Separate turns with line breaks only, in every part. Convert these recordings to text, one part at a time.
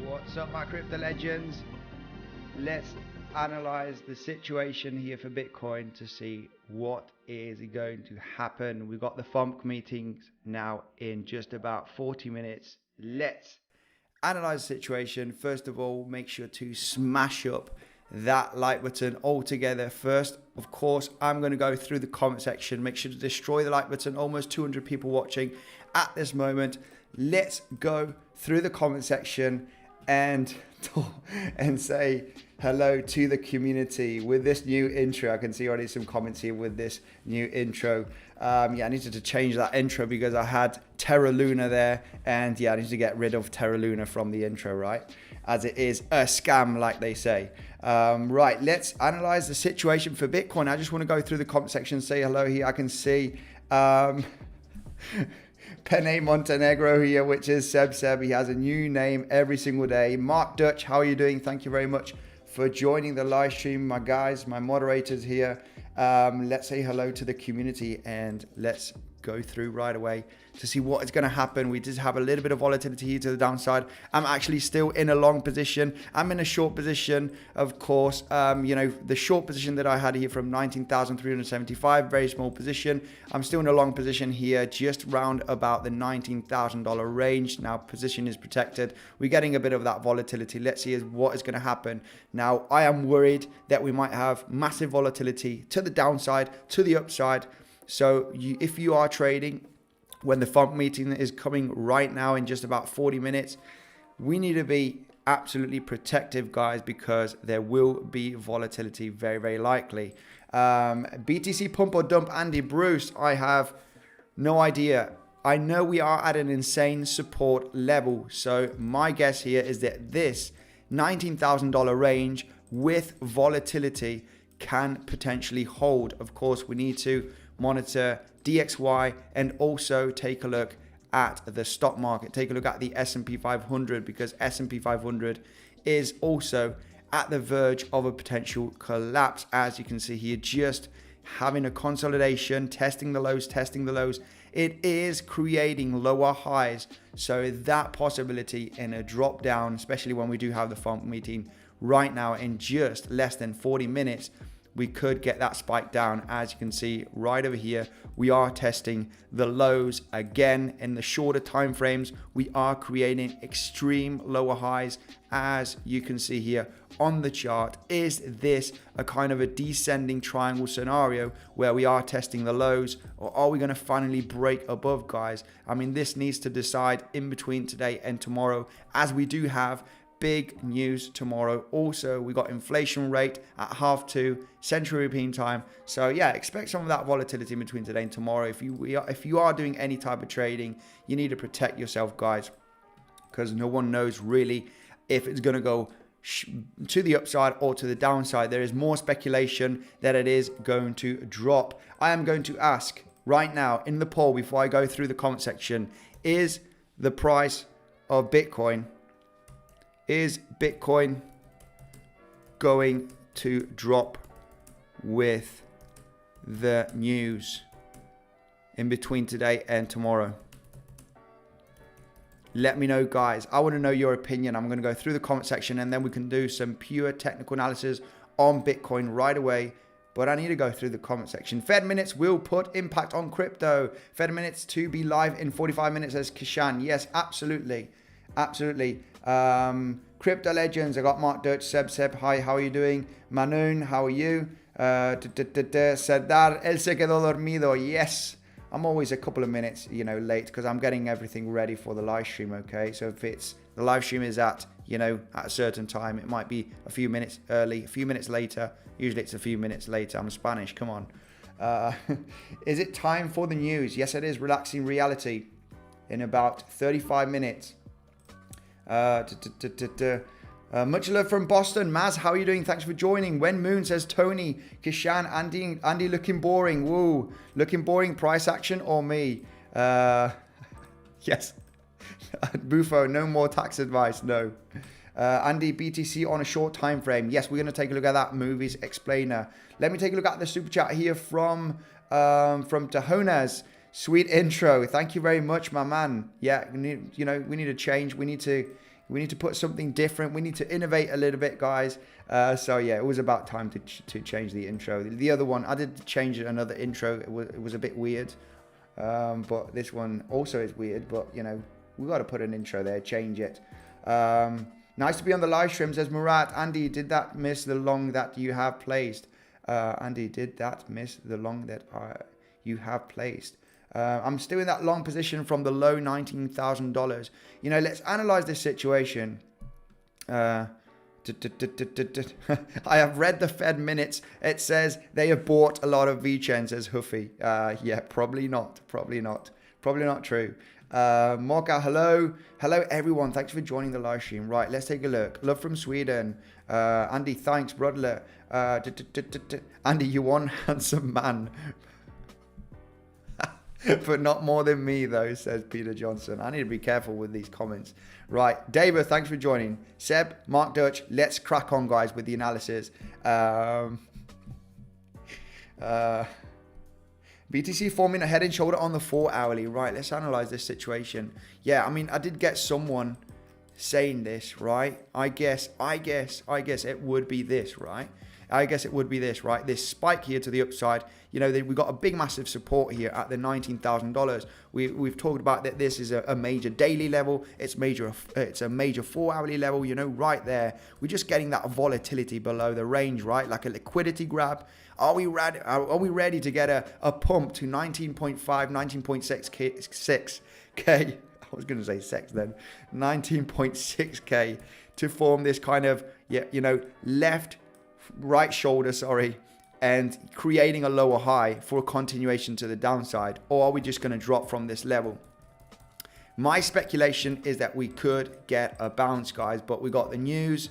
What's up, my crypto legends? Let's analyze the situation here for Bitcoin to see what is going to happen. We've got the FOMC meetings now in just about 40 minutes. Let's analyze the situation. First of all, make sure to smash up that like button altogether. First, of course, I'm going to go through the comment section. Make sure to destroy the like button. Almost 200 people watching at this moment. Let's go through the comment section and say hello to the community with this new intro. I can see already some comments here with this new intro. Yeah, I needed to change that intro because I had Terra Luna there, and yeah, I need to get rid of Terra Luna from the intro, right? As it is a scam, like they say. Right, let's analyze the situation for Bitcoin. I just want to go through the comment section and say hello here. I can see Pene Montenegro here, which is Seb. He has a new name every single day. Mark Dutch, how are you doing? Thank you very much for joining the live stream, my guys, my moderators here. Let's say hello to the community and let's go through right away to see what is going to happen. We did have a little bit of volatility here to the downside. I'm actually still in a long position. I'm in a short position, of course. You know, the short position that I had here from 19,375, very small position. I'm still in a long position here, just round about the $19,000 range. Now position is protected. We're getting a bit of that volatility. Let's see what is going to happen. Now I am worried that we might have massive volatility to the downside, to the upside. So if you are trading when the FOMC meeting is coming right now in just about 40 minutes, we need to be absolutely protective, guys, because there will be volatility very, very likely. BTC pump or dump, Andy Bruce, I have no idea. I know we are at an insane support level. So my guess here is that this $19,000 range with volatility can potentially hold. Of course, we need to monitor DXY and also take a look at the stock market. Take a look at the SP 500 because SP 500 is also at the verge of a potential collapse. As you can see here, just having a consolidation, testing the lows. It is creating lower highs. So that possibility in a drop down, especially when we do have the FOMC meeting right now in just less than 40 minutes, we could get that spike down. As you can see right over here, we are testing the lows again. In the shorter time frames, we are creating extreme lower highs. As you can see here on the chart, is this a kind of a descending triangle scenario where we are testing the lows, or are we going to finally break above, guys? I mean, this needs to decide in between today and tomorrow, as we do have big news tomorrow. Also, we got inflation rate at 2:30 Central European time. So yeah, expect some of that volatility in between today and tomorrow. If you are doing any type of trading, you need to protect yourself, guys, because no one knows really if it's going to go to the upside or to the downside. There is more speculation that it is going to drop. I am going to ask right now in the poll before I go through the comment section, is the price of Bitcoin, is Bitcoin going to drop with the news in between today and tomorrow? Let me know, guys. I want to know your opinion. I'm going to go through the comment section and then we can do some pure technical analysis on Bitcoin right away. But I need to go through the comment section. Fed minutes will put impact on crypto. Fed minutes to be live in 45 minutes, says Kishan. Yes, absolutely. Absolutely. Crypto Legends. I got Mark Dirch, Seb. Hi, how are you doing? Manoon, how are you? Serdar, él se quedó dormido. Yes. I'm always a couple of minutes, late because I'm getting everything ready for the live stream, okay? So if it's the live stream is at a certain time, it might be a few minutes early, a few minutes later. Usually it's a few minutes later. I'm Spanish, come on. Is it time for the news? Yes, it is. Relaxing reality in about 35 minutes. Much love from Boston. Maz, how are you doing? Thanks for joining. When Moon says Tony, Kishan, Andy looking boring. Woo. Looking boring. Price action or me? Yes. Bufo, no more tax advice. No. Andy, BTC on a short time frame. Yes, we're going to take a look at that movies explainer. Let me take a look at the super chat here from Tahonas. Sweet intro. Thank you very much, my man. Yeah, we need to change. We need to put something different. We need to innovate a little bit, guys. So yeah, it was about time to change the intro. The other one, I did change another intro. It was a bit weird. But this one also is weird. But, we got to put an intro there, change it. Nice to be on the live stream, says Murat. Andy, did that miss the long that you have placed? Andy, did that miss the long that you have placed? I'm still in that long position from the low $19,000. Let's analyze this situation. I have read the Fed minutes. It says they have bought a lot of VChain, says Huffy. Yeah, probably not. Probably not true. Mocha, hello everyone. Thanks for joining the live stream. Right, let's take a look. Love from Sweden. Andy, thanks, brother. Andy, you one handsome man. But not more than me, though, says Peter Johnson. I need to be careful with these comments. Right. David, thanks for joining. Seb, Mark Dirch, let's crack on, guys, with the analysis. BTC forming a head and shoulder on the 4 hourly. Right, let's analyze this situation. Yeah, I did get someone saying this, right? I guess it would be this, right? This spike here to the upside. We've got a big, massive support here at the $19,000. We've talked about that. This is a major daily level. It's a major 4 hourly level. Right there. We're just getting that volatility below the range, right? Like a liquidity grab. Are we ready to get a pump to 19.5, 19.6K? I was going to say sex then. 19.6K to form this kind of right shoulder, and creating a lower high for a continuation to the downside? Or are we just going to drop from this level? My speculation is that we could get a bounce, guys, but we got the news.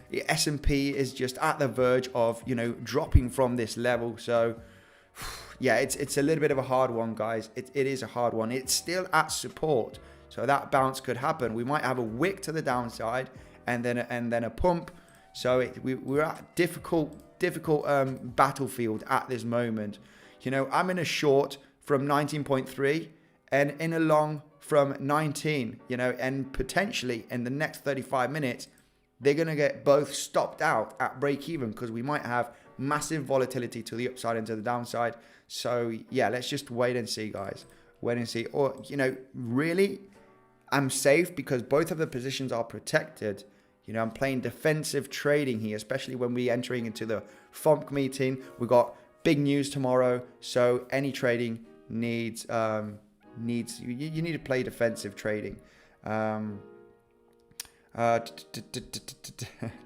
The S&P is just at the verge of, dropping from this level. So yeah, it's a little bit of a hard one, guys. It is a hard one. It's still at support. So that bounce could happen. We might have a wick to the downside and then a pump. So we're at difficult battlefield at this moment. I'm in a short from 19.3 and in a long from 19, and potentially in the next 35 minutes, they're going to get both stopped out at break even because we might have massive volatility to the upside and to the downside. So yeah, let's just wait and see, guys. Wait and see. Or, really, I'm safe because both of the positions are protected. I'm playing defensive trading here, especially when we're entering into the FOMC meeting. We've got big news tomorrow, so any trading needs you need to play defensive trading.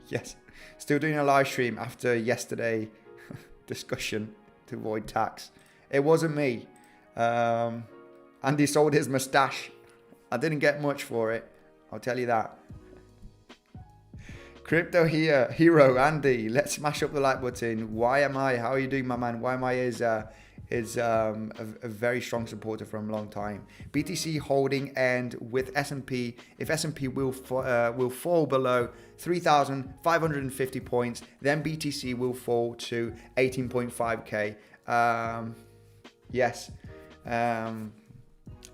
Yes, still doing a live stream after yesterday discussion to avoid tax. It wasn't me. Andy sold his mustache. I didn't get much for it, I'll tell you that. Crypto hero Andy, let's smash up the like button. How are you doing, my man? is a very strong supporter from a long time. BTC holding, and with S&P, if S&P will fall below 3,550 points, then BTC will fall to 18.5k. Yes.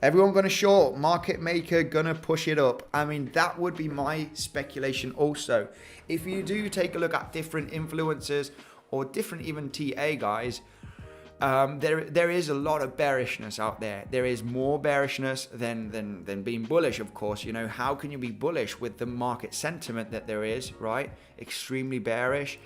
Everyone gonna short, market maker gonna push it up. I mean, that would be my speculation also. If you do take a look at different influencers or different even TA guys, there is a lot of bearishness out there. There is more bearishness than being bullish, of course. You know, how can you be bullish with the market sentiment that there is, right? Extremely bearish.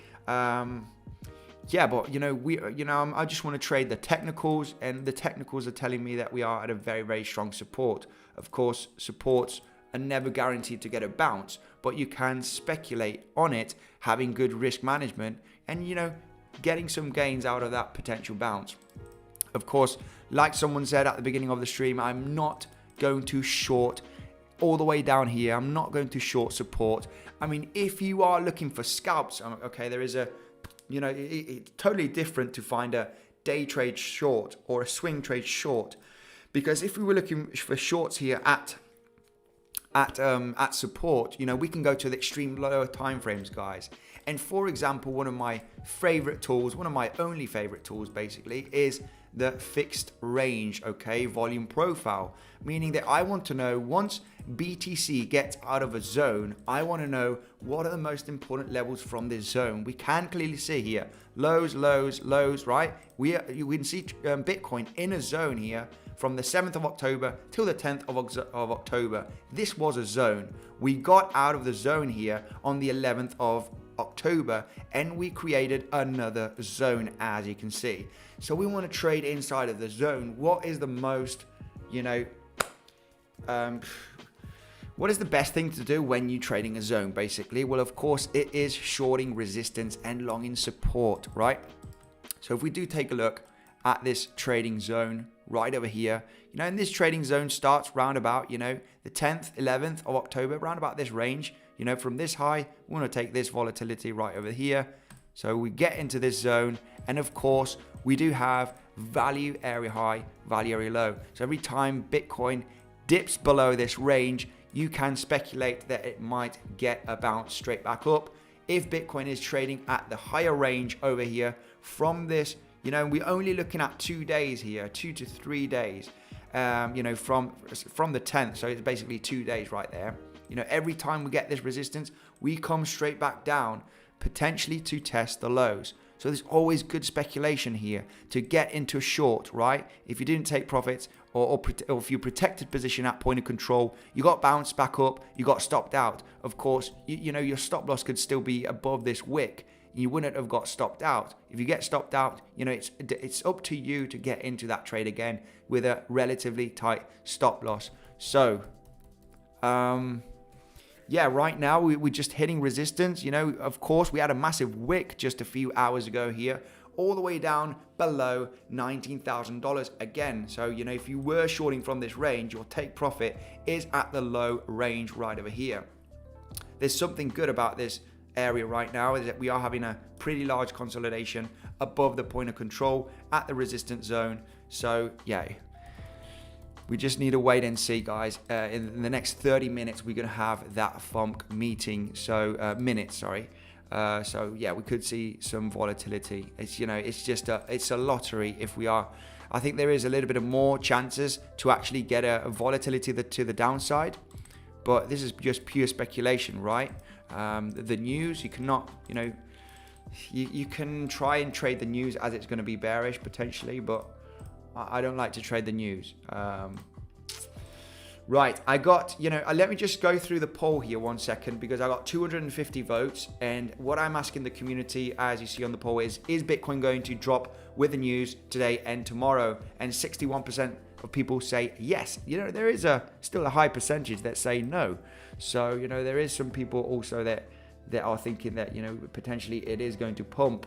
Yeah, but I just want to trade the technicals, and the technicals are telling me that we are at a very, very strong support. Of course, supports are never guaranteed to get a bounce, but you can speculate on it, having good risk management, and getting some gains out of that potential bounce. Of course, like someone said at the beginning of the stream, I'm not going to short all the way down here. I'm not going to short support. I mean, if you are looking for scalps, okay, there is it's totally different to find a day trade short or a swing trade short, because if we were looking for shorts here at support, we can go to the extreme lower time frames, guys. And for example, one of my favorite tools, one of my only favorite tools basically, is the fixed range, okay, volume profile, meaning that I want to know, once BTC gets out of a zone, I want to know what are the most important levels from this zone. We can clearly see here lows, lows, lows, right? We can see Bitcoin in a zone here from the 7th of October till the 10th of October. This was a zone. We got out of the zone here on the 11th of October, and we created another zone, as you can see. So we want to trade inside of the zone. What is the most, what is the best thing to do when you're trading a zone, basically? Well, of course, it is shorting resistance and longing support, right? So if we do take a look at this trading zone right over here, and this trading zone starts round about, the 10th, 11th of October, round about this range. From this high, we want to take this volatility right over here. So we get into this zone, and of course, we do have value area high, value area low. So every time Bitcoin dips below this range, you can speculate that it might get a bounce straight back up. If Bitcoin is trading at the higher range over here from this, we're only looking at 2 days here, 2 to 3 days, from the 10th. So it's basically 2 days right there. Every time we get this resistance, we come straight back down, potentially to test the lows. So there's always good speculation here to get into a short, right? If you didn't take profits, or if you protected position at point of control, you got bounced back up, you got stopped out. Of course, your stop loss could still be above this wick. You wouldn't have got stopped out. If you get stopped out, it's up to you to get into that trade again with a relatively tight stop loss. So, yeah, right now we're just hitting resistance. Of course, we had a massive wick just a few hours ago here, all the way down below $19,000 again. So, if you were shorting from this range, your take profit is at the low range right over here. There's something good about this area right now, is that we are having a pretty large consolidation above the point of control at the resistance zone. So, yeah. We just need to wait and see, guys. In the next 30 minutes, we're going to have that FOMC meeting. So, so yeah, we could see some volatility. It's, it's a lottery if we are. I think there is a little bit of more chances to actually get a volatility to the downside. But this is just pure speculation, right? The news, you cannot, you can try and trade the news as it's going to be bearish potentially, but I don't like to trade the news. Right, I got, let me just go through the poll here 1 second, because I got 250 votes. And what I'm asking the community, as you see on the poll, is Bitcoin going to drop with the news today and tomorrow? And 61% of people say yes. There is still a high percentage that say no. So, there is some people also that are thinking that, potentially it is going to pump.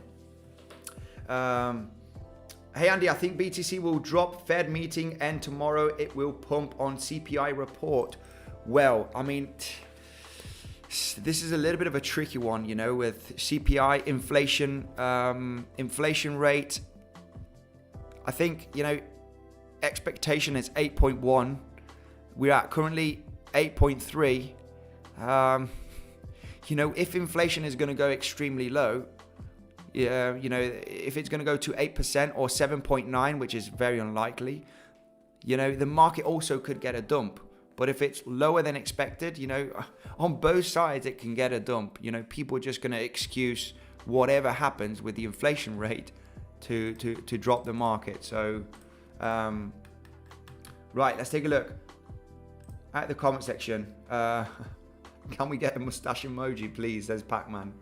Hey Andy, I think BTC will drop Fed meeting and tomorrow it will pump on CPI report. Well, I mean, this is a little bit of a tricky one, with CPI, inflation rate. I think, expectation is 8.1. We're at currently 8.3. If inflation is going to go extremely low, if it's going to go to 8% or 7.9, which is very unlikely, the market also could get a dump. But if it's lower than expected, on both sides, it can get a dump. People are just going to excuse whatever happens with the inflation rate to drop the market. So, right, let's take a look at the comment section. Can we get a mustache emoji, please? Says Pac-Man.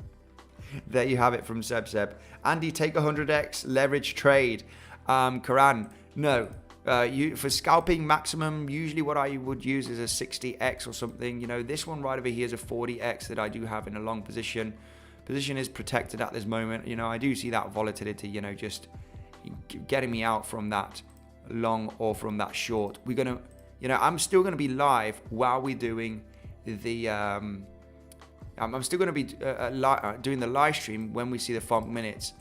There you have it from Seb. Andy, take 100x leverage trade. Karan, no. For scalping maximum, usually what I would use is a 60x or something. This one right over here is a 40x that I do have in a long position. Position is protected at this moment. I do see that volatility, just getting me out from that long or from that short. We're going to, I'm still going to be live while we're doing the, I'm still going to be doing the live stream when we see the 5 minutes.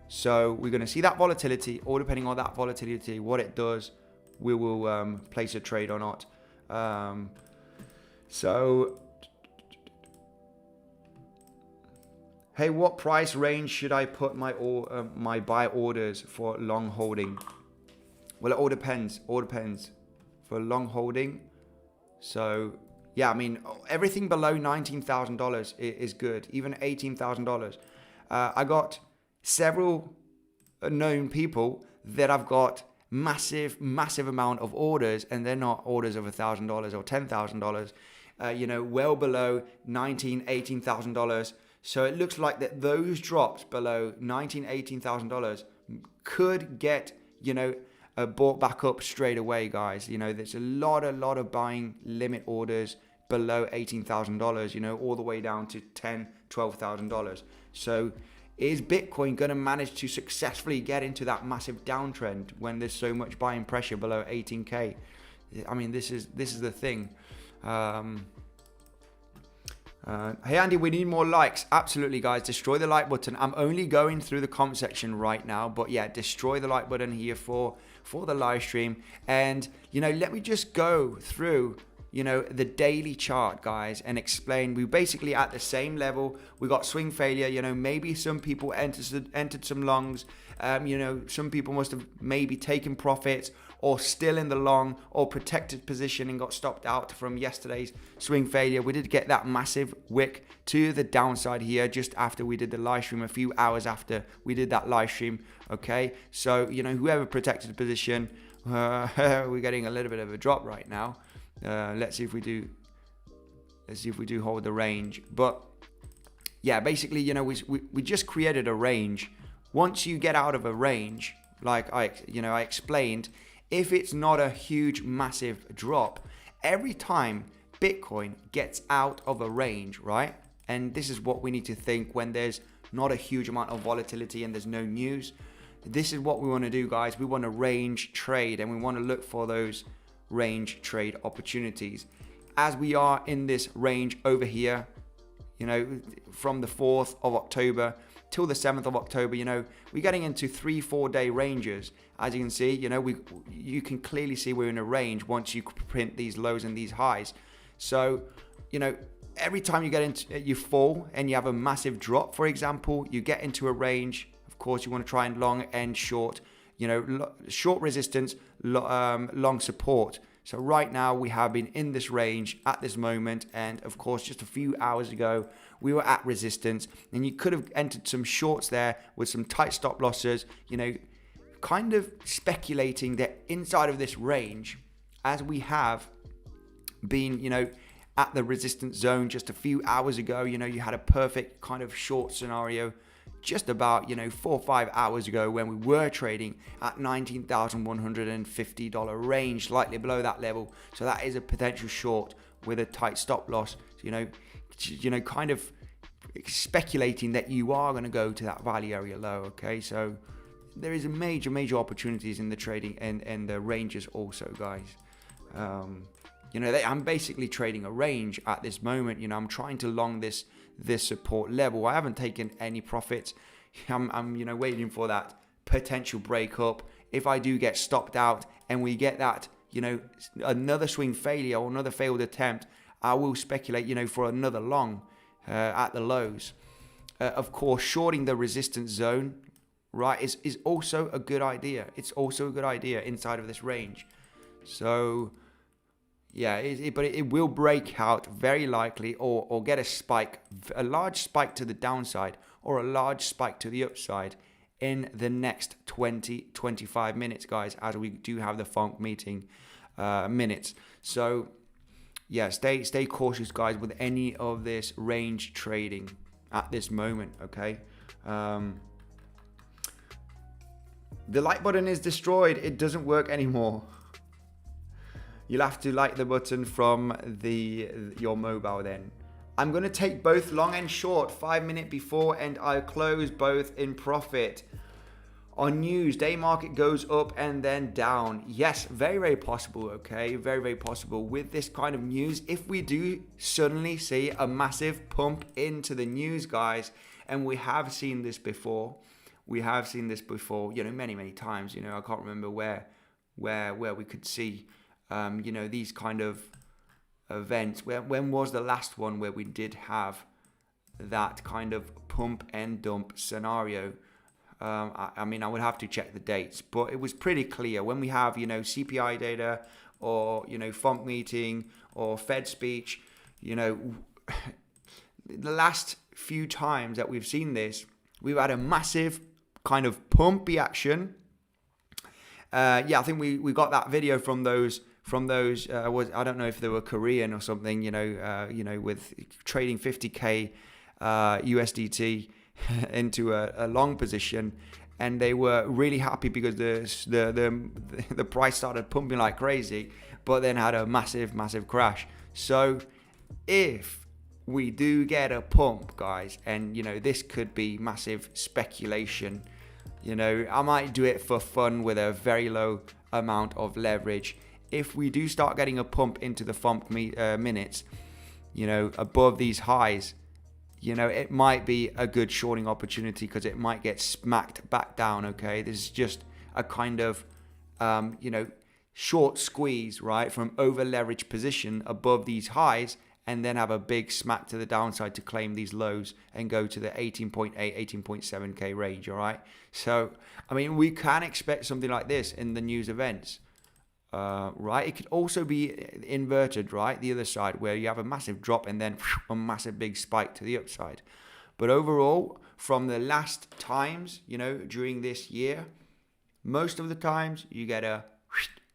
So we're going to see that volatility, or depending on that volatility, what it does, we will place a trade or not. Hey, what price range should I put my buy orders for long holding? Well, it all depends. For long holding. So yeah, everything below $19,000 is good. Even $18,000. I got several known people that I've got massive amount of orders, and they're not orders of $1,000 or $10,000. Well below $18,000. So it looks like that those drops below $18,000 could get bought back up straight away, guys. There's a lot of buying limit orders below $18,000. All the way down to $10,000, $12,000. So is Bitcoin going to manage to successfully get into that massive downtrend when there's so much buying pressure below 18K? This is the thing. Hey Andy, we need more likes. Absolutely, guys. Destroy the like button. I'm only going through the comment section right now, but yeah, destroy the like button here for the live stream. And let me just go through the daily chart, guys, and explain. We're basically at the same level. We got swing failure. Maybe some people entered some longs. Some people must have maybe taken profits, or still in the long or protected position and got stopped out from yesterday's swing failure. We did get that massive wick to the downside here just after we did the live stream, a few hours after we did that live stream. Okay, so whoever protected the position, we're getting a little bit of a drop right now. Let's see if we do hold the range. But yeah, basically, we just created a range. Once you get out of a range, like I explained, if it's not a huge, massive drop, every time Bitcoin gets out of a range, right? And this is what we need to think when there's not a huge amount of volatility and there's no news. This is what we want to do, guys. We want to range trade, and we want to look for those range trade opportunities. As we are in this range over here, from the 4th of October till the 7th of October, we're getting into 3-4 day ranges. As you can see, you can clearly see we're in a range once you print these lows and these highs. So, every time you get into, you fall and you have a massive drop, for example, you get into a range. Of course, you want to try and long and short, short resistance, long support. So right now we have been in this range at this moment, and of course just a few hours ago we were at resistance, and you could have entered some shorts there with some tight stop losses, kind of speculating that inside of this range, as we have been at the resistance zone just a few hours ago, you had a perfect kind of short scenario just about 4 or 5 hours ago when we were trading at $19,150 range, slightly below that level. So that is a potential short with a tight stop loss. Kind of speculating that you are going to go to that value area low. Okay, so there is a major opportunities in the trading and the ranges also, guys. I'm basically trading a range at this moment. I'm trying to long this support level. I haven't taken any profits. I'm waiting for that potential breakup if I do get stopped out and we get that, another swing failure or another failed attempt, I will speculate, for another long at the lows. Of course, shorting the resistance zone, right, is also a good idea. It's also a good idea inside of this range. So, yeah, but it will break out very likely or get a spike, a large spike to the downside or a large spike to the upside in the next 20-25 minutes, guys, as we do have the FOMC meeting minutes. So, yeah, stay cautious, guys, with any of this range trading at this moment, okay? The like button is destroyed. It doesn't work anymore. You'll have to like the button from your mobile then. I'm going to take both long and short 5 minutes before, and I'll close both in profit. On news, day market goes up and then down. Yes, very, very possible, okay? Very, very possible. With this kind of news, if we do suddenly see a massive pump into the news, guys, and we have seen this before. We have seen this before, many, many times. I can't remember where we could see, these kind of events. When was the last one where we did have that kind of pump and dump scenario? I would have to check the dates, but it was pretty clear when we have, CPI data or, FOMC meeting or Fed speech, the last few times that we've seen this, we've had a massive kind of pumpy action. I think we got that video from those I don't know if they were Korean or something, with trading 50k USDT into a long position, and they were really happy because the price started pumping like crazy, but then had a massive crash. So if we do get a pump, guys, and this could be massive speculation, I might do it for fun with a very low amount of leverage. If we do start getting a pump into the FOMC minutes, above these highs, it might be a good shorting opportunity because it might get smacked back down, okay? This is just a kind of, short squeeze, right, from over leveraged position above these highs, and then have a big smack to the downside to claim these lows and go to the 18.8, 18.7k range, all right? So, we can expect something like this in the news events. Right, it could also be inverted, right, the other side, where you have a massive drop and then a massive big spike to the upside. But overall, from the last times, during this year, most of the times you get a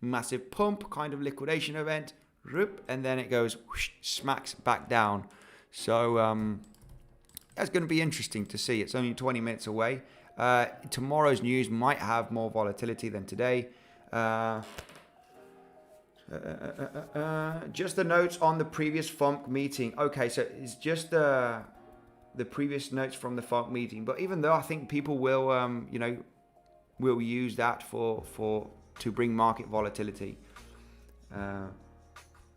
massive pump kind of liquidation event, and then it goes smacks back down. So that's going to be interesting to see. It's only 20 minutes away. Tomorrow's news might have more volatility than today. Just the notes on the previous FOMC meeting. Okay, so it's just the previous notes from the FOMC meeting. But even though I think people will, will use that to bring market volatility.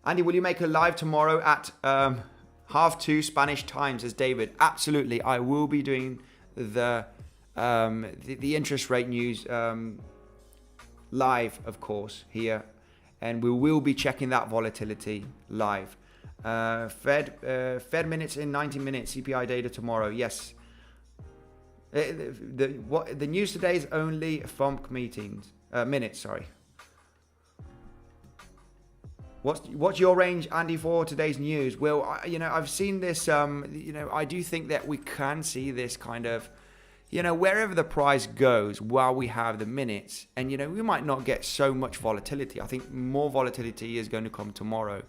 Andy, will you make a live tomorrow at 2:30 Spanish time? Says David. Absolutely, I will be doing the interest rate news live, of course, here. And we will be checking that volatility live. Fed minutes in 90 minutes, CPI data tomorrow. Yes. The news today is only FOMC minutes. Sorry. What's your range, Andy, for today's news? Well, I've seen this. I do think that we can see this kind of, wherever the price goes while we have the minutes, and, we might not get so much volatility. I think more volatility is going to come tomorrow.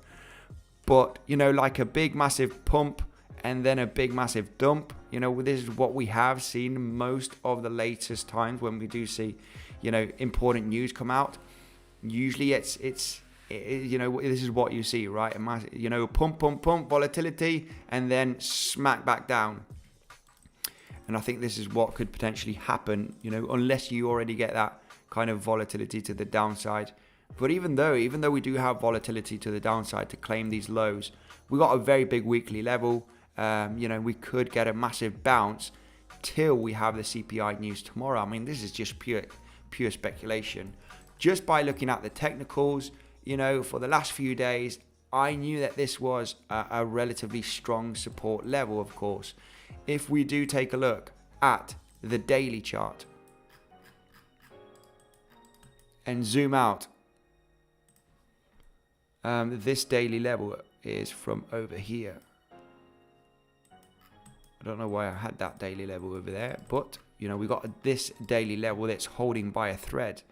But, like a big, massive pump and then a big, massive dump, this is what we have seen most of the latest times when we do see, important news come out. Usually it's this is what you see, right? A massive, pump, volatility, and then smack back down. And I think this is what could potentially happen, unless you already get that kind of volatility to the downside. But even though we do have volatility to the downside to claim these lows, we got a very big weekly level. We could get a massive bounce till we have the CPI news tomorrow. This is just pure speculation. Just by looking at the technicals, you know, for the last few days, I knew that this was a relatively strong support level, of course. If we do take a look at the daily chart and zoom out, this daily level is from over here. I don't know why I had that daily level over there, but you know, we got this daily level that's holding by a thread,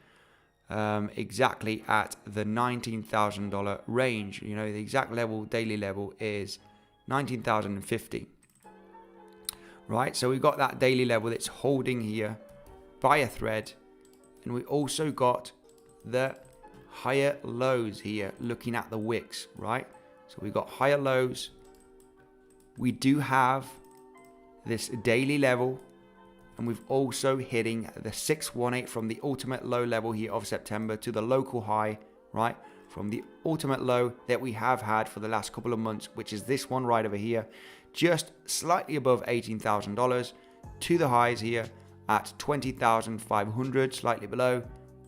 exactly at the $19,000 range. You know, the exact level, daily level, is 19,050. Right, so we've got that daily level that's holding here by a thread, and we also got the higher lows here looking at the wicks, right? So we've got higher lows. We do have this daily level, and we've also hitting the 618 from the ultimate low level here of September to the local high, right? From the ultimate low that we have had for the last couple of months, which is this one right over here, just slightly above $18,000, to the highs here at 20,500, slightly below.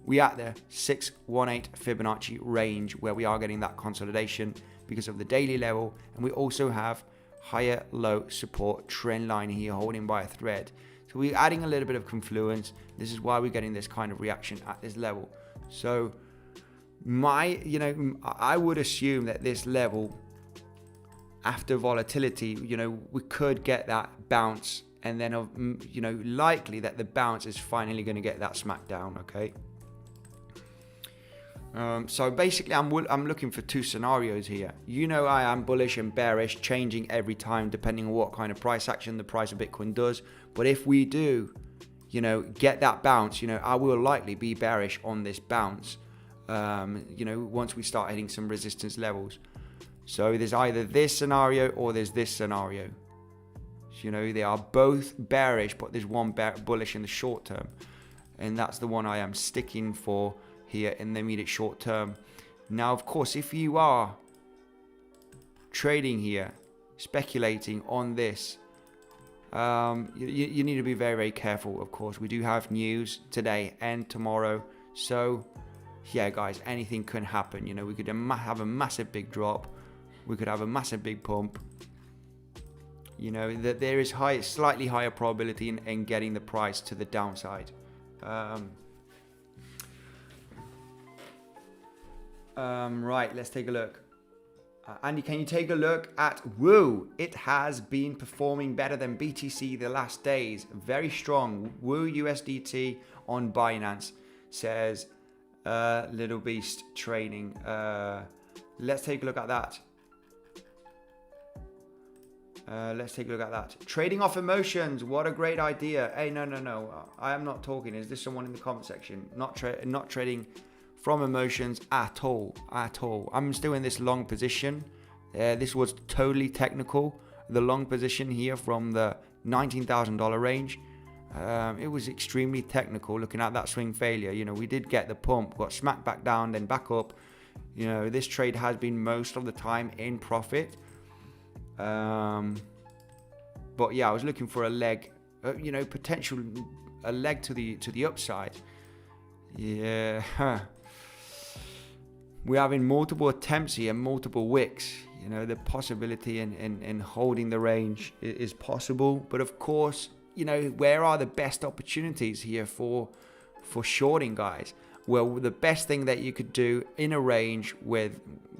We at the 618 Fibonacci range where we are getting that consolidation because of the daily level, and we also have higher low support trend line here holding by a thread. So we're adding a little bit of confluence. This is why we're getting this kind of reaction at this level. So I would assume that this level, after volatility, you know, we could get that bounce, and then you know, likely that the bounce is finally going to get that smack down. Okay. So basically I'm looking for two scenarios here. You know, I am bullish and bearish, changing every time depending on what kind of price action the price of Bitcoin does. But if we do, you know, get that bounce, you know, I will likely be bearish on this bounce, you know, once we start hitting some resistance levels. So there's either this scenario or there's this scenario. So, you know, they are both bearish, but there's one bullish in the short term, and that's the one I am sticking for here in the immediate short term. Now, of course, if you are trading here, speculating on this, you need to be very, very careful. Of course, we do have news today and tomorrow, so yeah, guys, anything can happen. You know, we could have a massive big drop, we could have a massive big pump. You know, that there is slightly higher probability in getting the price to the downside. Right, let's take a look. Andy, can you take a look at Woo? It has been performing better than BTC the last days. Very strong. Woo USDT on Binance, says Little Beast Trading. Let's take a look at that. Trading off emotions. What a great idea. Hey, no. I am not talking. Is this someone in the comment section? Not trading from emotions at all. I'm still in this long position. This was totally technical. The long position here from the $19,000 range. It was extremely technical. Looking at that swing failure, you know, we did get the pump, got smacked back down, then back up. You know, this trade has been most of the time in profit. But yeah, I was looking for a leg, you know, a leg to the upside. Yeah. We're having multiple attempts here, multiple wicks. You know, the possibility in holding the range is possible. But of course, you know, where are the best opportunities here for shorting, guys? Well, the best thing that you could do in a range where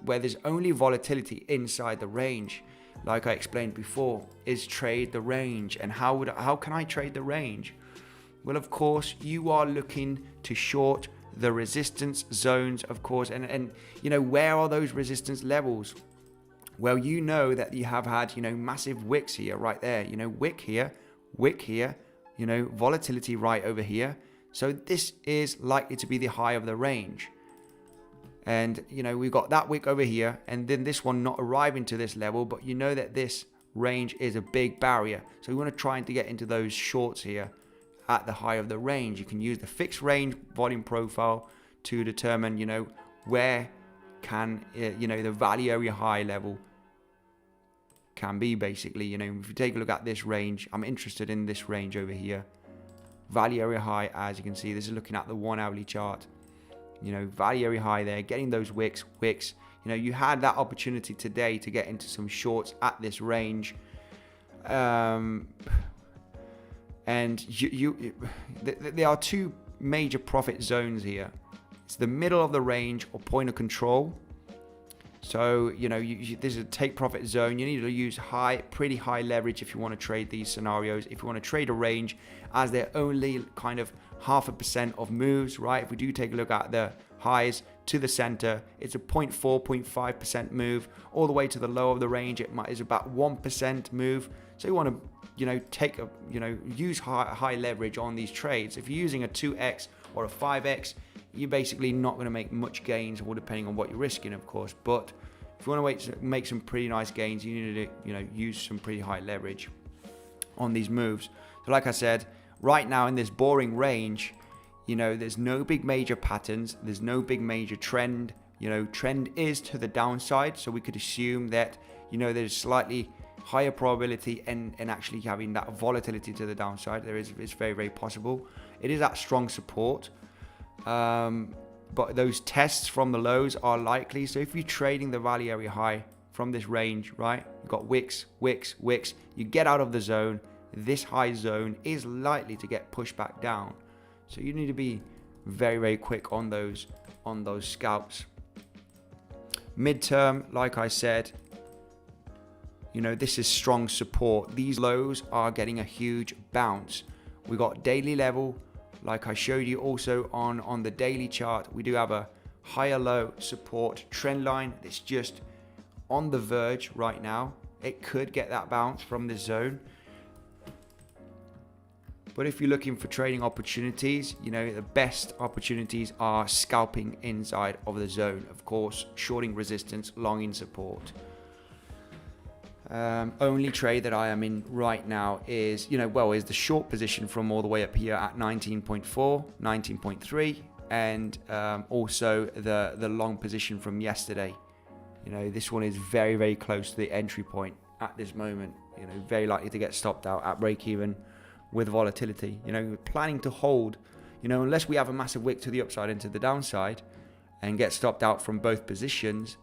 there's only volatility inside the range, like I explained before, is trade the range. And how can I trade the range? Well, of course, you are looking to short the resistance zones, of course, and you know, where are those resistance levels? Well, you know that you have had, you know, massive wicks here, right there, you know, wick here, you know, volatility right over here. So this is likely to be the high of the range. And, you know, we've got that wick over here, and then this one not arriving to this level, but you know that this range is a big barrier. So we want to try to get into those shorts here at the high of the range. You can use the fixed range volume profile to determine, you know, where can, you know, the value area high level can be, basically. You know, if you take a look at this range, I'm interested in this range over here. value area high, as you can see, this is looking at the 1 hourly chart. You know, value area high there, getting those wicks. You know, you had that opportunity today to get into some shorts at this range. And there are two major profit zones here. It's the middle of the range or point of control. So, you know, this is a take profit zone. You need to use pretty high leverage if you want to trade these scenarios. If you want to trade a range, as they're only kind of 0.5% of moves, right? If we do take a look at the highs to the center, it's a 0.4, 0.5% move. All the way to the low of the range, is about 1% move. So you want to, you know, use high leverage on these trades. If you're using a 2x or a 5x, you're basically not going to make much gains, or depending on what you're risking, of course. But if you want to make some pretty nice gains, you need to, you know, use some pretty high leverage on these moves. So like I said, right now in this boring range, you know, there's no big major patterns. There's no big major trend. You know, trend is to the downside. So we could assume that, you know, there's slightly higher probability and actually having that volatility to the downside. It's very, very possible. It is at strong support. But those tests from the lows are likely. So if you're trading the value area high from this range, right, you've got wicks, you get out of the zone. This high zone is likely to get pushed back down. So you need to be very, very quick on those scalps. Midterm, like I said, you know, this is strong support. These lows are getting a huge bounce. We got daily level. Like I showed you also on the daily chart, we do have a higher low support trend line that's just on the verge right now. It could get that bounce from this zone. But if you're looking for trading opportunities, you know, the best opportunities are scalping inside of the zone. Of course, shorting resistance, longing support. Only trade that I am in right now is, you know, is the short position from all the way up here at 19.4, 19.3, and also the long position from yesterday. You know, this one is very, very close to the entry point at this moment. You know, very likely to get stopped out at break even with volatility. You know, we're planning to hold, you know, unless we have a massive wick to the upside and to the downside and get stopped out from both positions.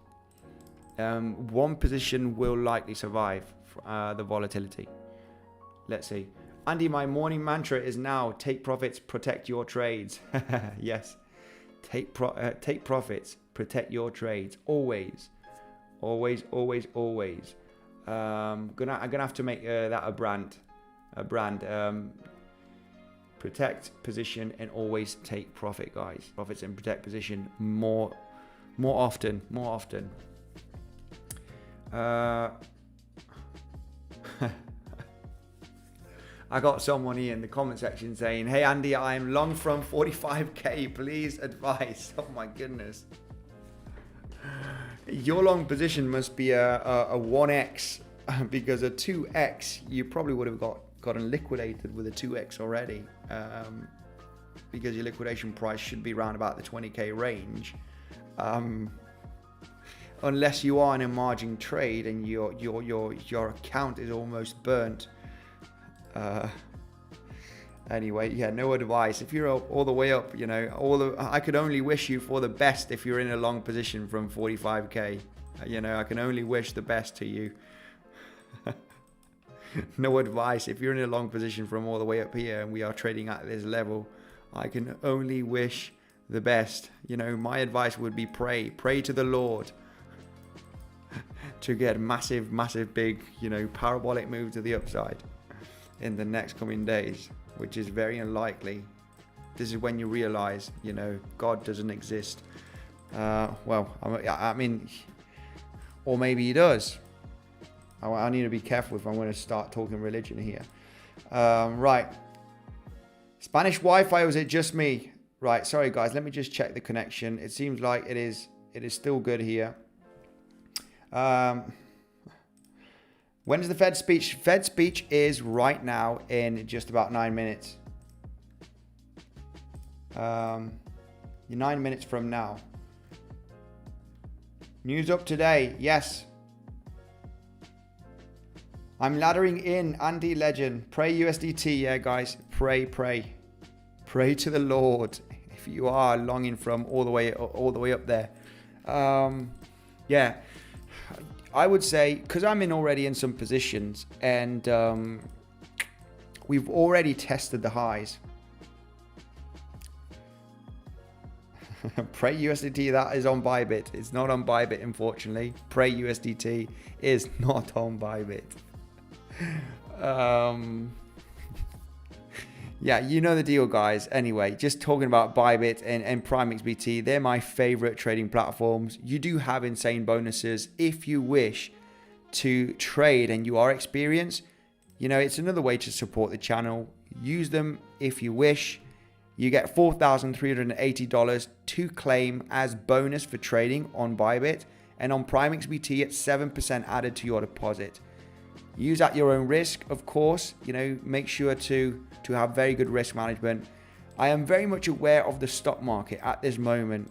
One position will likely survive the volatility. Let's see. Andy, my morning mantra is now take profits, protect your trades. Yes. Take profits, protect your trades. Always. I'm gonna have to make that a brand. Protect position and always take profit, guys. Profits and protect position more often. I got someone here in the comment section saying, hey Andy, I am long from 45k, please advise. Oh my goodness. Your long position must be a 1x, because a 2x you probably would have gotten liquidated with a 2x already, because your liquidation price should be around about the 20k range. Unless you are in a margin trade and your account is almost burnt. Anyway, yeah, no advice. If you're all the way up, you know, I could only wish you for the best if you're in a long position from 45k. You know, I can only wish the best to you. No advice. If you're in a long position from all the way up here and we are trading at this level, I can only wish the best. You know, my advice would be pray to the Lord to get massive big, you know, parabolic move to the upside in the next coming days, which is very unlikely. This is when you realize, you know, God doesn't exist. Well, I mean, or maybe he does. I need to be careful if I'm going to start talking religion here. Right. Spanish Wi-Fi, or was it just me? Right, sorry guys, let me just check the connection. It seems like it is still good here. When is the Fed speech? Fed speech is right now in just about 9 minutes. 9 minutes from now. News up today. Yes. I'm laddering in Andy Legend. Pray USDT. Yeah, guys. Pray. Pray to the Lord if you are longing from all the way up there. Yeah, I would say, because I'm already in some positions, and we've already tested the highs. Pray USDT, that is on Bybit. It's not on Bybit, unfortunately. Pray USDT is not on Bybit. Yeah, you know the deal, guys. Anyway, just talking about Bybit and PrimeXBT, they're my favorite trading platforms. You do have insane bonuses if you wish to trade and you are experienced. You know, it's another way to support the channel. Use them if you wish. You get $4,380 to claim as bonus for trading on Bybit, and on PrimeXBT it's 7% added to your deposit. Use at your own risk, of course. You know, make sure to have very good risk management. I am very much aware of the stock market at this moment.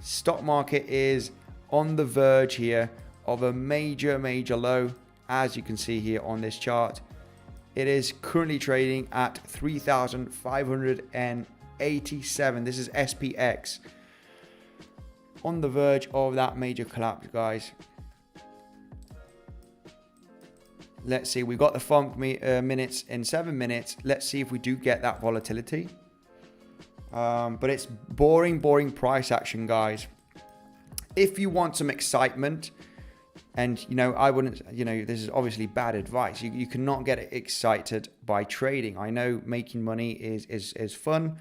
Stock market is on the verge here of a major low, as you can see here on this chart. It is currently trading at 3,587. This is SPX. On the verge of that major collapse, guys. Let's see, we got the FOMC minutes in 7 minutes. Let's see if we do get that volatility. But it's boring price action, guys. If you want some excitement, and you know, I wouldn't, you know, this is obviously bad advice. You cannot get excited by trading. I know making money is fun,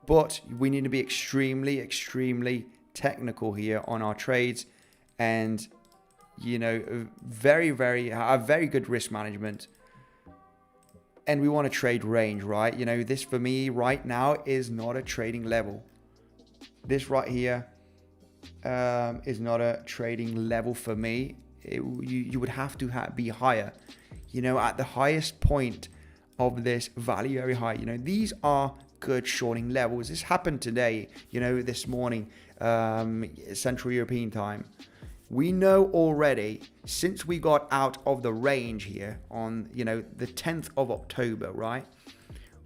but we need to be extremely technical here on our trades, and you know, very good risk management. And we want to trade range, right? You know, this for me right now is not a trading level. This right here is not a trading level for me. You would have to be higher. You know, at the highest point of this value area high, you know, these are good shorting levels. This happened today, you know, this morning, Central European time. We know already, since we got out of the range here on, you know, the 10th of October, right?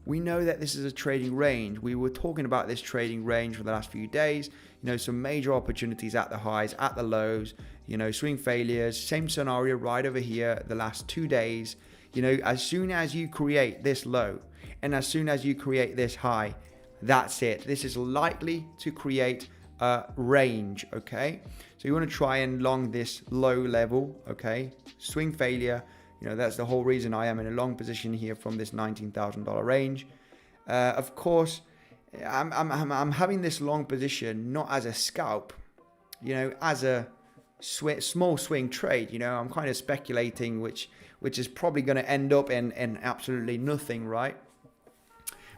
We know that this is a trading range. We were talking about this trading range for the last few days. You know, some major opportunities at the highs, at the lows, you know, swing failures, same scenario right over here the last 2 days. You know, as soon as you create this low and as soon as you create this high, that's it. This is likely to create a range, okay? So you want to try and long this low level, okay? Swing failure, you know, that's the whole reason I am in a long position here from this $19,000 range. Of course, I'm having this long position not as a scalp, you know, as a small swing trade. You know, I'm kind of speculating, which is probably going to end up in absolutely nothing, right?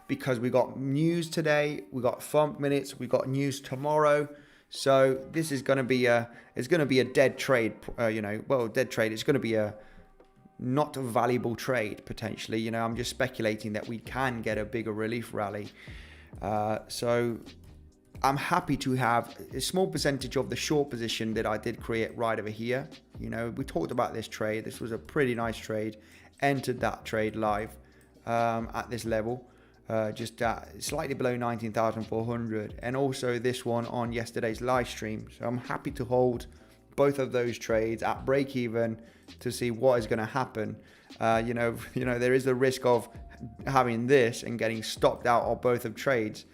Because we got news today, we got FOMC minutes, we got news tomorrow. So this is going to be a dead trade, you know, well, dead trade. It's going to be a not a valuable trade potentially. You know, I'm just speculating that we can get a bigger relief rally. So I'm happy to have a small percentage of the short position that I did create right over here. You know, we talked about this trade. This was a pretty nice trade. Entered that trade live at this level. Just slightly below 19,400, and also this one on yesterday's live stream. So I'm happy to hold both of those trades at break even to see what is going to happen. You know, there is the risk of having this and getting stopped out of both of trades.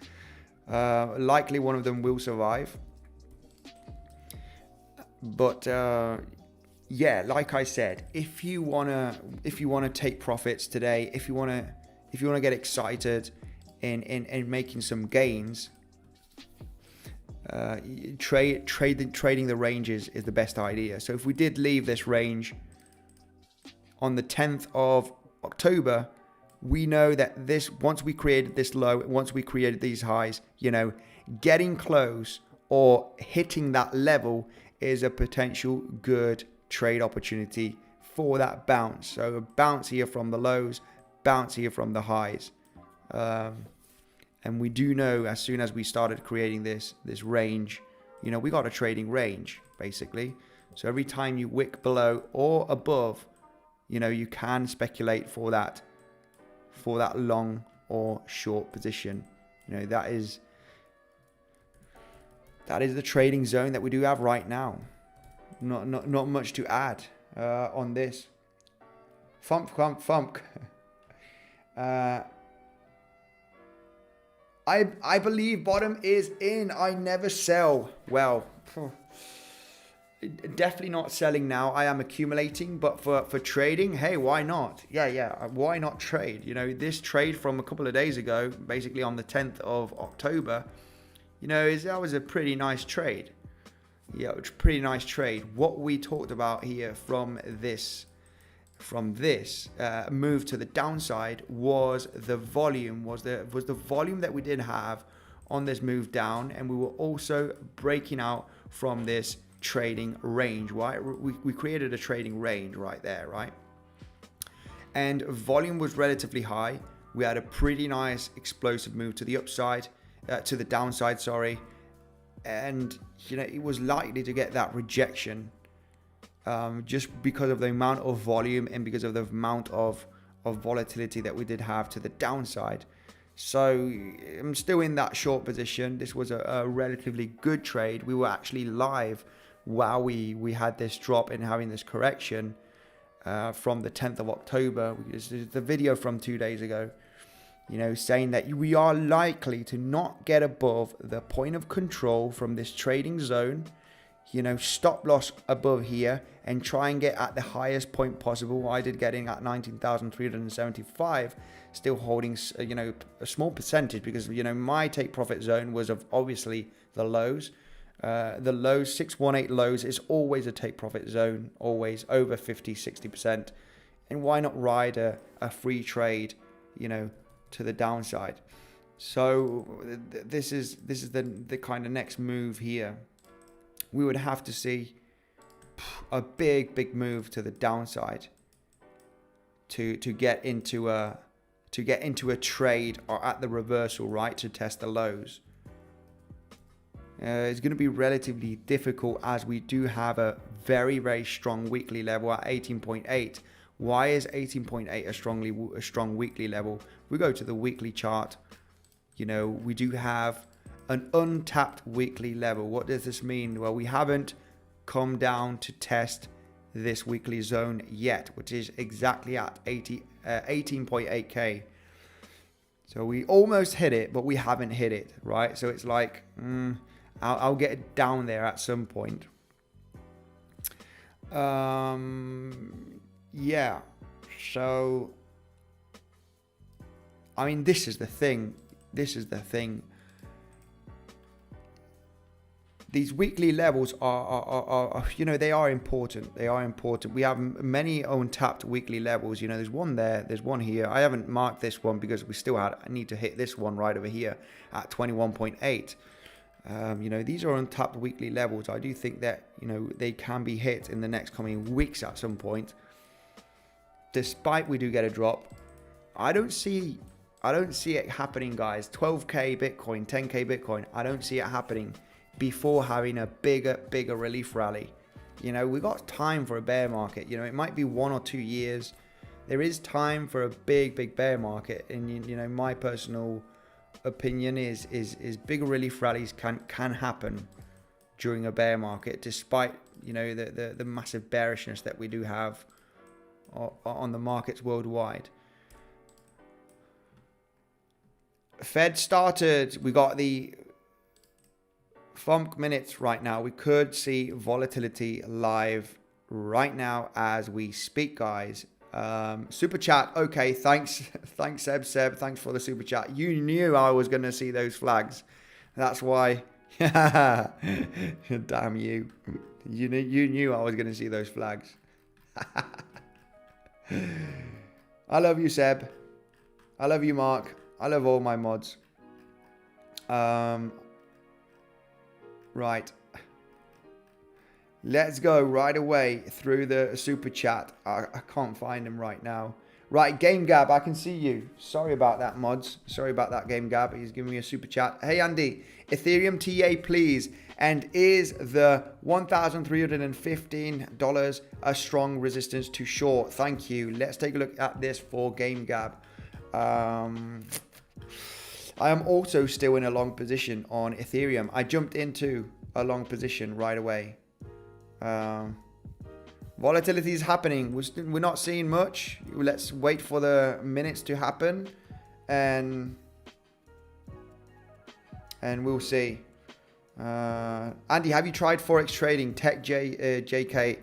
Likely one of them will survive, but yeah, like I said, if you wanna take profits today, if you wanna get excited in making some gains, trading the ranges is the best idea. So if we did leave this range on the 10th of October, we know that once we created this low, once we created these highs, you know, getting close or hitting that level is a potential good trade opportunity for that bounce. So a bounce here from the lows, bounce here from the highs, and we do know as soon as we started creating this range, you know, we got a trading range basically. So every time you wick below or above, you know, you can speculate for that long or short position. You know, that is the trading zone that we do have right now. Not much to add on this. Funk. I believe bottom is in. I never sell. Well, definitely not selling now. I am accumulating, but for trading, hey, why not? Yeah. Why not trade? You know, this trade from a couple of days ago, basically on the 10th of October, you know, that was a pretty nice trade. Yeah, it was a pretty nice trade. What we talked about here from this move to the downside was the volume, was the volume that we did have on this move down, and we were also breaking out from this trading range, right? We created a trading range right there, right? And volume was relatively high. We had a pretty nice explosive move to the upside, to the downside, sorry. And, you know, it was likely to get that rejection just because of the amount of volume and because of the amount of volatility that we did have to the downside. So I'm still in that short position. This was a relatively good trade. We were actually live while we had this drop and having this correction from the 10th of October. This is the video from 2 days ago, you know, saying that we are likely to not get above the point of control from this trading zone, you know, stop loss above here and try and get at the highest point possible. I did get in at 19,375, still holding, you know, a small percentage because, you know, my take profit zone was of obviously the lows. The lows, 618 lows is always a take profit zone, always over 50-60%. And why not ride a free trade, you know, to the downside? So this is the kind of next move here. We would have to see a big move to the downside to get into a trade or at the reversal, right, to test the lows. It's going to be relatively difficult as we do have a very strong weekly level at 18.8. Why is 18.8 a strong weekly level? We go to the weekly chart. You know, we do have an untapped weekly level. What does this mean? Well, we haven't come down to test this weekly zone yet, which is exactly at 18.8k. So we almost hit it, but we haven't hit it, right? So it's like, I'll get it down there at some point. Yeah. So, I mean, this is the thing. These weekly levels are you know, they are important. We have many untapped weekly levels. You know, there's one there, there's one here. I haven't marked this one because we still need to hit this one right over here at 21.8. You know, these are untapped weekly levels. I do think that, you know, they can be hit in the next coming weeks at some point. Despite we do get a drop, I don't see it happening, guys. 12k Bitcoin, 10k Bitcoin. I don't see it happening before having a bigger relief rally. You know, we got time for a bear market. You know, it might be 1 or 2 years. There is time for a big bear market, and you know, my personal opinion is bigger relief rallies can happen during a bear market, despite, you know, the massive bearishness that we do have on the markets worldwide. Fed started. We got the FOMC minutes right now. We could see volatility live right now as we speak, guys. Super chat. Okay, thanks Seb. Thanks for the super chat. You knew I was going to see those flags. That's why. Damn you. You knew I was going to see those flags. I love you, Seb. I love you, Mark. I love all my mods. Right. Let's go right away through the super chat. I can't find him right now. Right, Game Gab, I can see you. Sorry about that, mods. Sorry about that, Game Gab. He's giving me a super chat. Hey, Andy, Ethereum TA, please. And is the $1,315 a strong resistance to short? Thank you. Let's take a look at this for Game Gab. I am also still in a long position on Ethereum. I jumped into a long position right away. Volatility is happening. We're not seeing much. Let's wait for the minutes to happen, and we'll see. Andy, have you tried Forex trading? JK?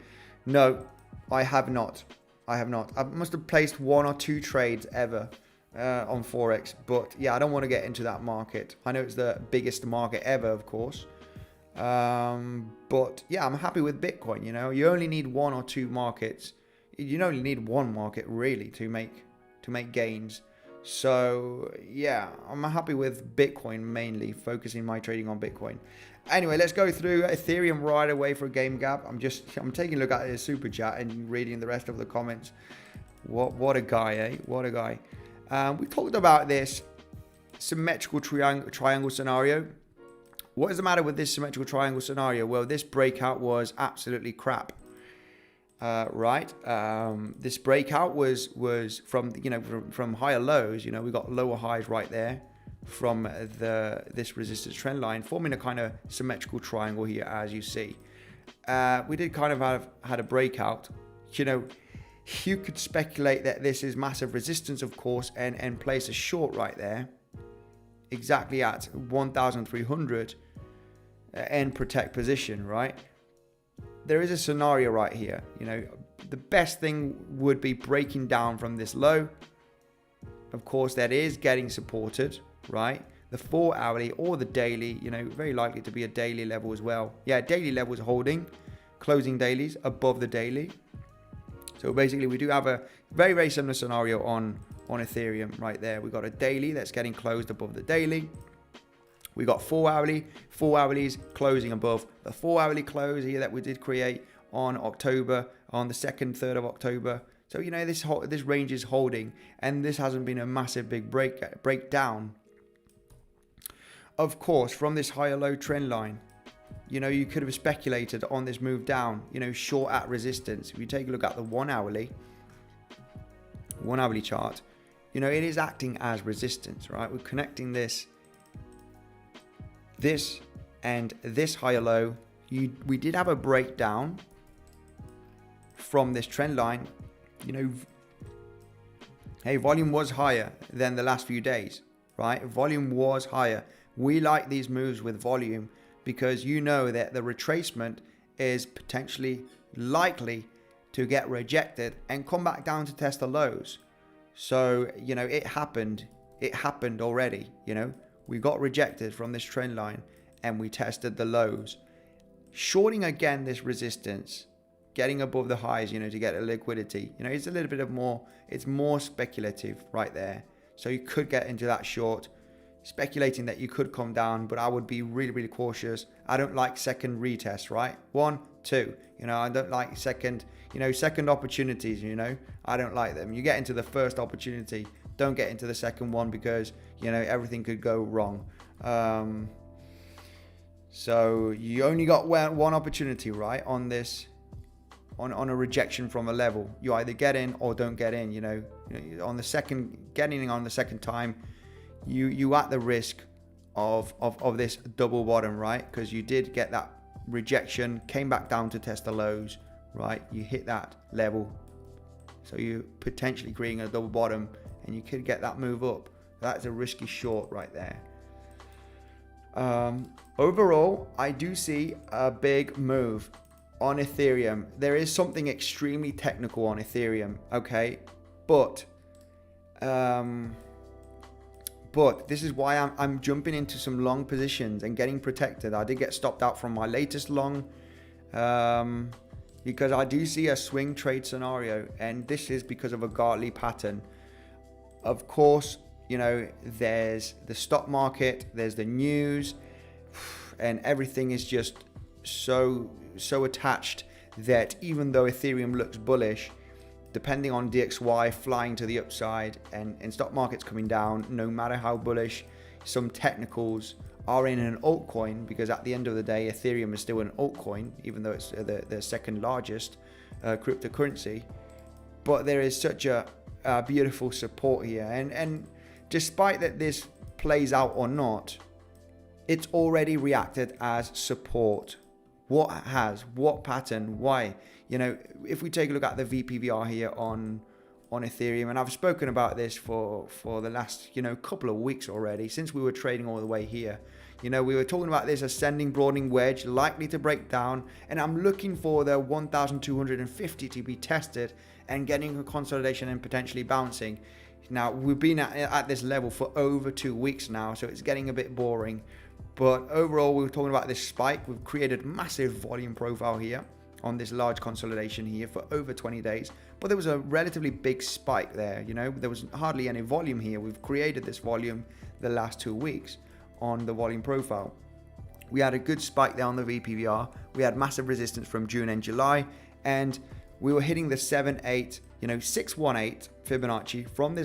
No, I have not. I must have placed 1 or 2 trades ever on Forex, but yeah, I don't want to get into that market. I know it's the biggest market ever, of course. But yeah, I'm happy with Bitcoin. You know, you only need 1 or 2 markets. You only need 1 market really to make gains. So yeah, I'm happy with Bitcoin, mainly focusing my trading on Bitcoin. Anyway, let's go through Ethereum right away for a game gap. I'm taking a look at his super chat and reading the rest of the comments. What a guy, eh? What a guy. We talked about this symmetrical triangle scenario. What is the matter with this symmetrical triangle scenario? Well, this breakout was absolutely crap. Right? This breakout was from, you know, from higher lows. You know, we got lower highs right there from this resistance trend line, forming a kind of symmetrical triangle here, as you see. We did kind of had a breakout. You know, you could speculate that this is massive resistance, of course, and place a short right there, exactly at 1,300, and protect position, right? There is a scenario right here. You know, the best thing would be breaking down from this low. Of course, that is getting supported, right? The 4 hourly or the daily, you know, very likely to be a daily level as well. Yeah, daily level is holding, closing dailies above the daily. So basically, we do have a very, very similar scenario on Ethereum right there. We got a daily that's getting closed above the daily. We got 4 hourlies closing above the 4 hourly close here that we did create on October, on the 2nd, 3rd of October. So, you know, this range is holding, and this hasn't been a massive big breakdown. Of course, from this higher low trend line, you know, you could have speculated on this move down, you know, short at resistance. If you take a look at the 1 hourly chart, you know, it is acting as resistance, right? We're connecting this and this higher low. We did have a breakdown from this trend line. You know, hey, volume was higher than the last few days, right? Volume was higher. We like these moves with volume because you know that the retracement is potentially likely to get rejected and come back down to test the lows. So, you know, it happened already. You know, we got rejected from this trend line and we tested the lows. Shorting again this resistance, getting above the highs, you know, to get a liquidity, you know, it's a little bit of it's more speculative right there. So you could get into that short, speculating that you could come down, but I would be really, really cautious. I don't like second retests, right? 1, 2, you know, I don't like second opportunities, you know, I don't like them. You get into the first opportunity, don't get into the second one because, you know, everything could go wrong. So you only got one opportunity, right? On this, on a rejection from a level, you either get in or don't get in. You know, on the second, getting in on the second time, you at the risk of this double bottom, right? Because you did get that rejection, came back down to test the lows, right? You hit that level, so you potentially creating a double bottom, and you could get that move up. That's a risky short right there. Overall, I do see a big move on Ethereum. There is something extremely technical on Ethereum, okay? But this is why I'm jumping into some long positions and getting protected. I did get stopped out from my latest long because I do see a swing trade scenario, and this is because of a Gartley pattern. Of course, you know, there's the stock market, there's the news, and everything is just so attached that even though Ethereum looks bullish, depending on DXY flying to the upside and stock markets coming down, no matter how bullish, some technicals are in an altcoin, because at the end of the day, Ethereum is still an altcoin, even though it's the second largest cryptocurrency. But there is such a beautiful support here, and despite that this plays out or not, it's already reacted as support. What pattern, why? You know, if we take a look at the VPVR here on Ethereum, and I've spoken about this for the last, you know, couple of weeks already, since we were trading all the way here. You know, we were talking about this ascending broadening wedge likely to break down, and I'm looking for the 1,250 to be tested and getting a consolidation and potentially bouncing. Now, we've been at this level for over 2 weeks now, so it's getting a bit boring. But overall, we were talking about this spike. We've created massive volume profile here on this large consolidation here for over 20 days. But there was a relatively big spike there. You know, there was hardly any volume here. We've created this volume the last 2 weeks on the volume profile. We had a good spike there on the VPVR. We had massive resistance from June and July, and we were hitting the 618 Fibonacci from this